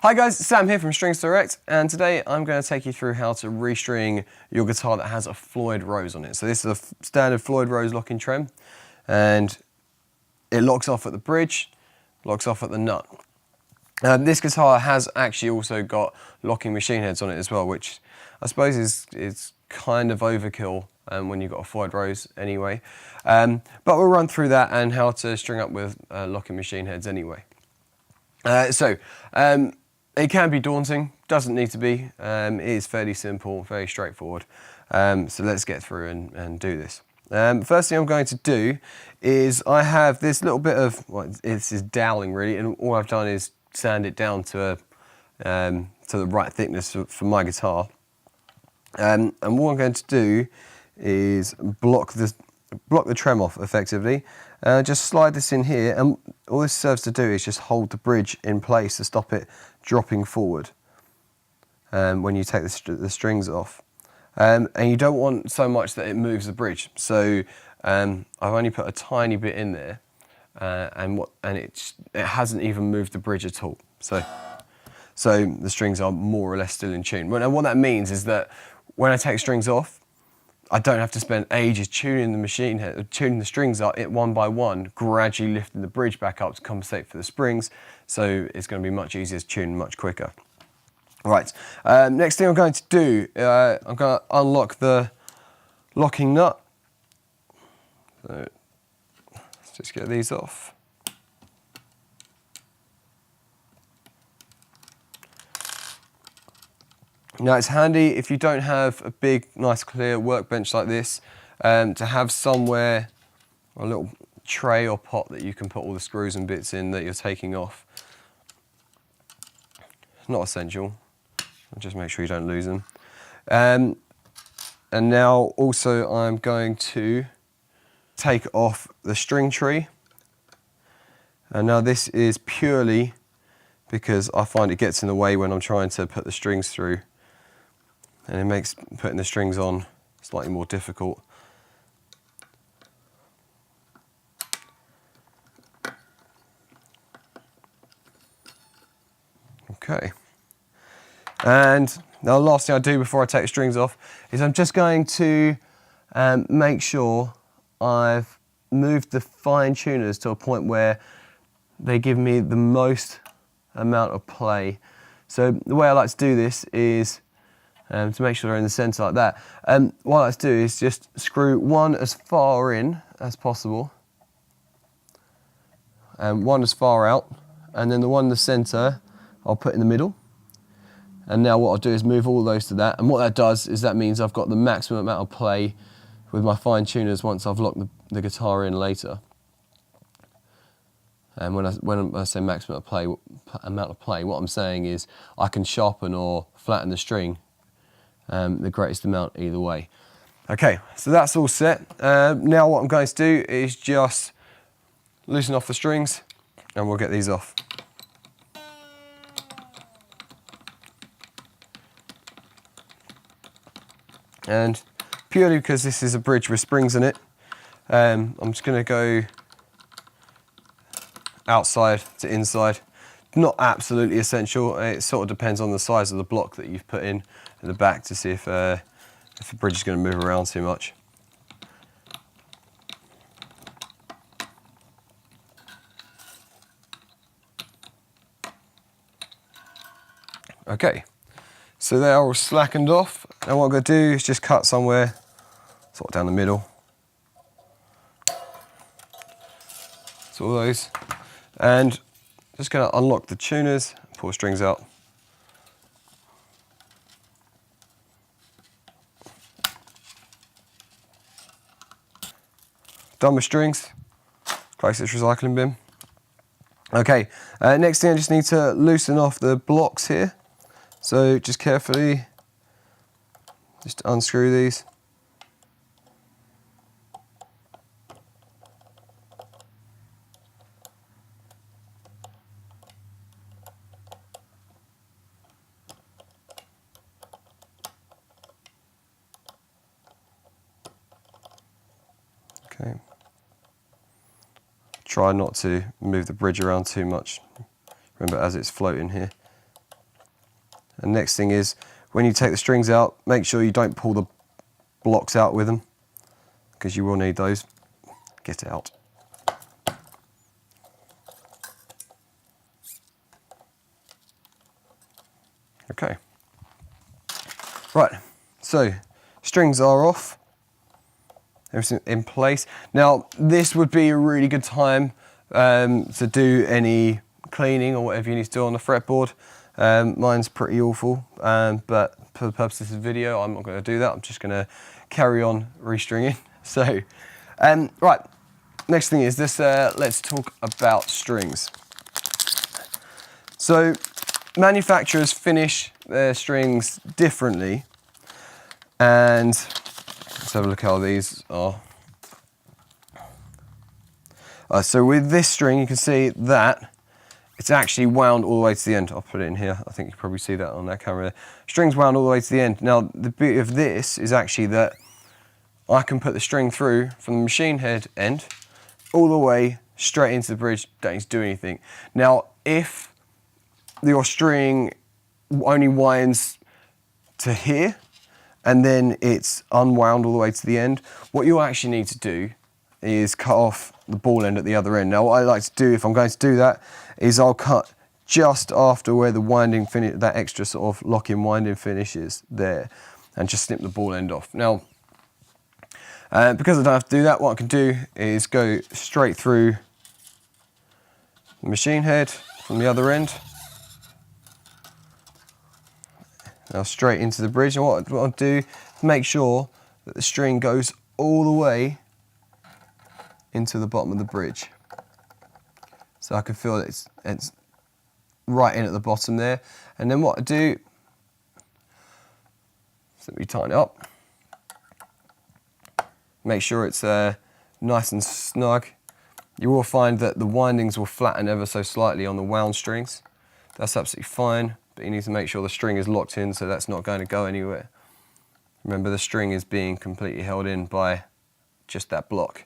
Hi guys, Sam here from Strings Direct, and today I'm going to take you through how to restring your guitar that has a Floyd Rose on it. So this is a standard Floyd Rose locking trem, and it locks off at the bridge, locks off at the nut. This guitar has actually also got locking machine heads on it as well, which I suppose is kind of overkill when you've got a Floyd Rose anyway. But we'll run through that and how to string up with locking machine heads anyway. It can be daunting, doesn't need to be. It is fairly simple, very straightforward. So let's get through and do this. First thing I'm going to do is I have this little bit of, well, this is doweling really, and all I've done is sand it down to the right thickness for my guitar. And what I'm going to do is block the trem off effectively. Just slide this in here, and all this serves to do is just hold the bridge in place to stop it dropping forward when you take the strings off. And you don't want so much that it moves the bridge. So I've only put a tiny bit in there, and it hasn't even moved the bridge at all. So the strings are more or less still in tune. And what that means is that when I take strings off, I don't have to spend ages tuning the machine head, tuning the strings up one by one, gradually lifting the bridge back up to compensate for the springs. So it's going to be much easier to tune, much quicker. Right, next thing I'm going to do, I'm going to unlock the locking nut. So let's just get these off. Now it's handy if you don't have a big, nice, clear workbench like this, to have somewhere, a little tray or pot that you can put all the screws and bits in that you're taking off. Not essential, just make sure you don't lose them. And now also I'm going to take off the string tree. And now this is purely because I find it gets in the way when I'm trying to put the strings through. And it makes putting the strings on slightly more difficult. Okay. And now the last thing I do before I take the strings off is I'm just going to make sure I've moved the fine tuners to a point where they give me the most amount of play. So the way I like to do this is to make sure they're in the centre like that. What I like to do is just screw one as far in as possible, and one as far out, and then the one in the centre I'll put in the middle. And now what I'll do is move all those to that, and what that does is that means I've got the maximum amount of play with my fine tuners once I've locked the guitar in later. And when I say maximum amount of play, what I'm saying is I can sharpen or flatten the string the greatest amount either way. Okay, so that's all set. Now what I'm going to do is just loosen off the strings and we'll get these off. And purely because this is a bridge with springs in it, I'm just going to go outside to inside. Not absolutely essential. It sort of depends on the size of the block that you've put in at the back to see if the bridge is going to move around too much. Okay, so they are all slackened off, and what I'm going to do is just cut somewhere sort of down the middle. So all those, and just going to unlock the tuners, pull the strings out. Done with strings, close this recycling bin. Okay, next thing I just need to loosen off the blocks here. So just carefully, just unscrew these. Okay. Try not to move the bridge around too much. Remember, as it's floating here. And next thing is, when you take the strings out, make sure you don't pull the blocks out with them, because you will need those. Get it out. Okay. Right, so strings are off. Everything in place. Now, this would be a really good time to do any cleaning or whatever you need to do on the fretboard. Mine's pretty awful, but for the purpose of this video, I'm not going to do that. I'm just going to carry on restringing. So, right, next thing is this. Let's talk about strings. So, manufacturers finish their strings differently, and let's have a look how these are. So with this string, you can see that it's actually wound all the way to the end. I'll put it in here. I think you can probably see that on that camera there. String's wound all the way to the end. Now, the beauty of this is actually that I can put the string through from the machine head end all the way straight into the bridge. Don't need to do anything. Now, if your string only winds to here and then it's unwound all the way to the end, what you'll actually need to do is cut off the ball end at the other end. Now, what I like to do, if I'm going to do that, is I'll cut just after where the winding finish, that extra sort of lock-in winding finish is there, and just snip the ball end off. Now, because I don't have to do that, what I can do is go straight through the machine head from the other end. Now straight into the bridge, and what I'll do, make sure that the string goes all the way into the bottom of the bridge. So I can feel that it's right in at the bottom there. And then what I do, simply tighten it up. Make sure it's nice and snug. You will find that the windings will flatten ever so slightly on the wound strings. That's absolutely fine, but you need to make sure the string is locked in so that's not going to go anywhere. Remember, the string is being completely held in by just that block.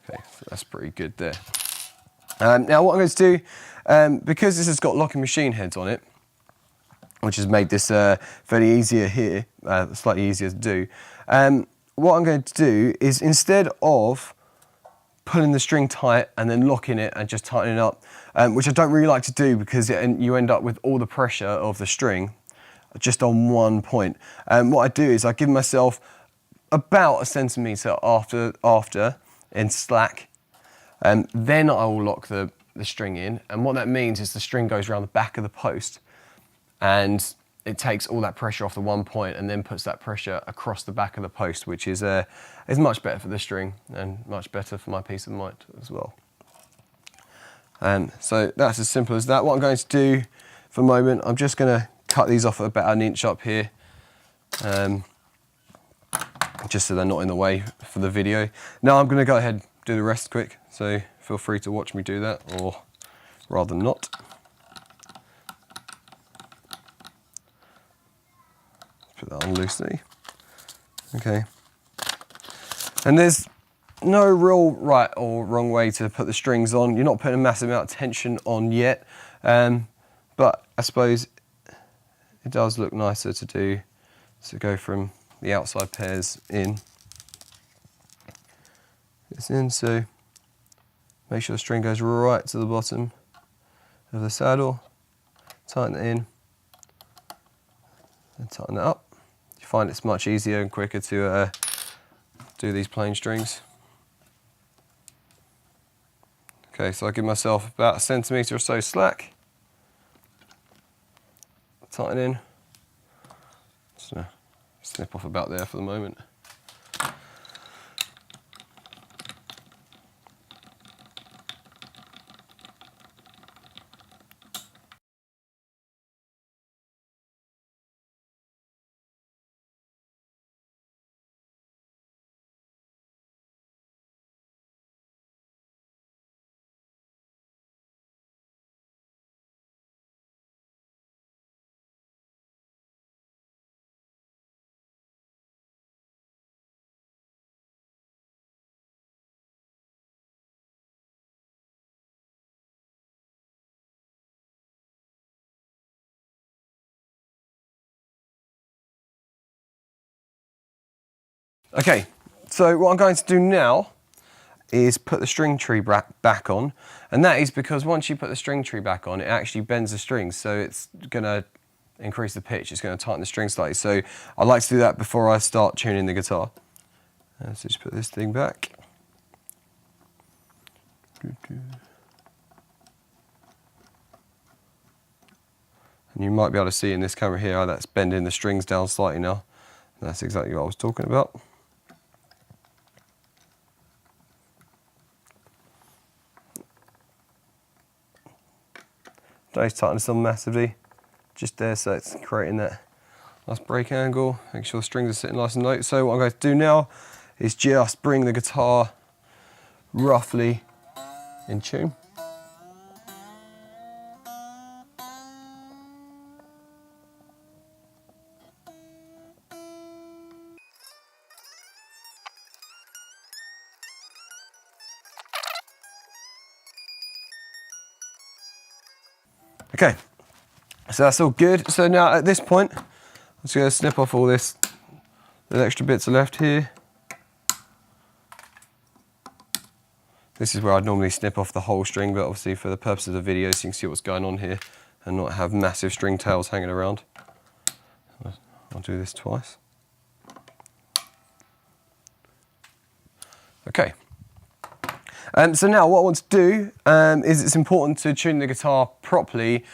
Okay, so that's pretty good there. Now what I'm going to do, because this has got locking machine heads on it, which has made this fairly easier here, slightly easier to do, what I'm going to do is, instead of pulling the string tight and then locking it and just tightening up, which I don't really like to do because you end up with all the pressure of the string just on one point. What I do is I give myself about 1 centimetre after in slack, then I will lock the string in, and what that means is the string goes around the back of the post and it takes all that pressure off the one point and then puts that pressure across the back of the post, which is much better for the string and much better for my peace of mind as well. So that's as simple as that. What I'm going to do for the moment, I'm just going to cut these off at about 1 inch up here, just so they're not in the way for the video. Now I'm going to go ahead and do the rest quick, so feel free to watch me do that, or rather not. Put that on loosely. Okay. And there's no real right or wrong way to put the strings on. You're not putting a massive amount of tension on yet, but I suppose it does look nicer to go from the outside pairs in. It's in, so make sure the string goes right to the bottom of the saddle. Tighten it in and tighten it up. You find it's much easier and quicker to do these plain strings. Okay, so I give myself about 1 centimetre or so slack. Tighten in. Just gonna snip off about there for the moment. Okay, so what I'm going to do now is put the string tree back on, and that is because once you put the string tree back on, it actually bends the strings, so it's going to increase the pitch, it's going to tighten the strings slightly. So I like to do that before I start tuning the guitar. So just put this thing back. And you might be able to see in this camera here how that's bending the strings down slightly now. And that's exactly what I was talking about. Don't need to tighten this on massively, just there so it's creating that nice break angle, make sure the strings are sitting nice and low. So what I'm going to do now is just bring the guitar roughly in tune. Okay, so that's all good. So now at this point, I'm just going to snip off all this, the extra bits are left here. This is where I'd normally snip off the whole string, but obviously for the purpose of the video, so you can see what's going on here and not have massive string tails hanging around. I'll do this twice. Okay. So now what I want to do is it's important to tune the guitar properly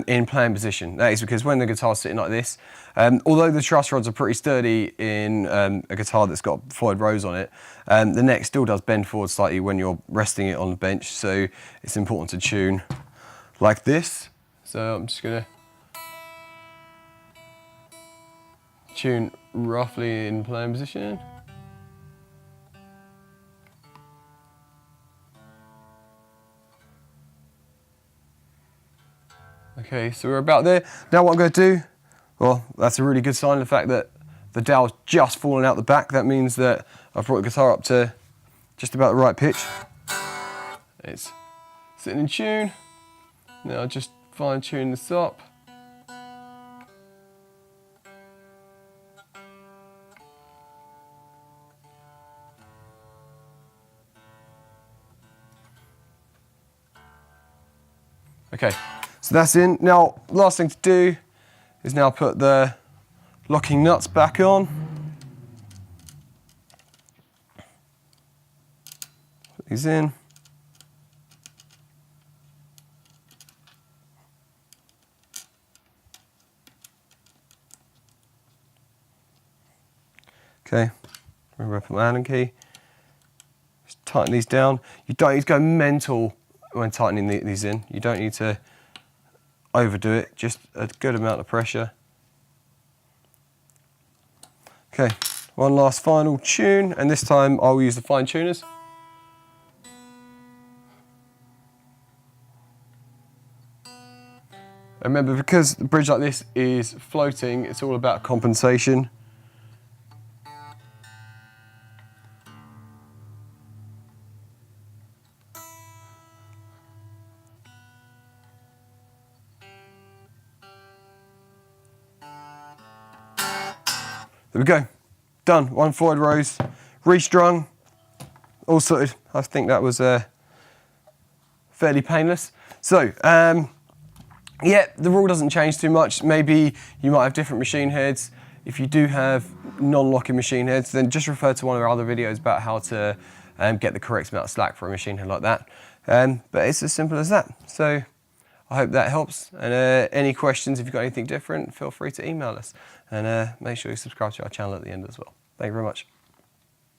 in playing position. That is because when the guitar's sitting like this, although the truss rods are pretty sturdy in a guitar that's got Floyd Rose on it, the neck still does bend forward slightly when you're resting it on the bench, so it's important to tune like this. So I'm just going to tune roughly in playing position. Okay, so we're about there. Now what I'm going to do, well, that's a really good sign, the fact that the dowel's just fallen out the back. That means that I've brought the guitar up to just about the right pitch. It's sitting in tune. Now I'll just fine tune this up. Okay, so that's in. Now, last thing to do is now put the locking nuts back on. Put these in. Okay, remember I put my Allen key. Just tighten these down. You don't need to go mental when tightening these in. You don't need to overdo it, just a good amount of pressure. Okay, one last final tune, and this time I'll use the fine tuners. And remember, because the bridge like this is floating, it's all about compensation. There we go, done. One Floyd Rose, restrung, all sorted. I think that was fairly painless. So, yeah, the rule doesn't change too much. Maybe you might have different machine heads. If you do have non-locking machine heads, then just refer to one of our other videos about how to get the correct amount of slack for a machine head like that. But it's as simple as that. So I hope that helps. And any questions, if you've got anything different, feel free to email us. And make sure you subscribe to our channel at the end as well. Thank you very much.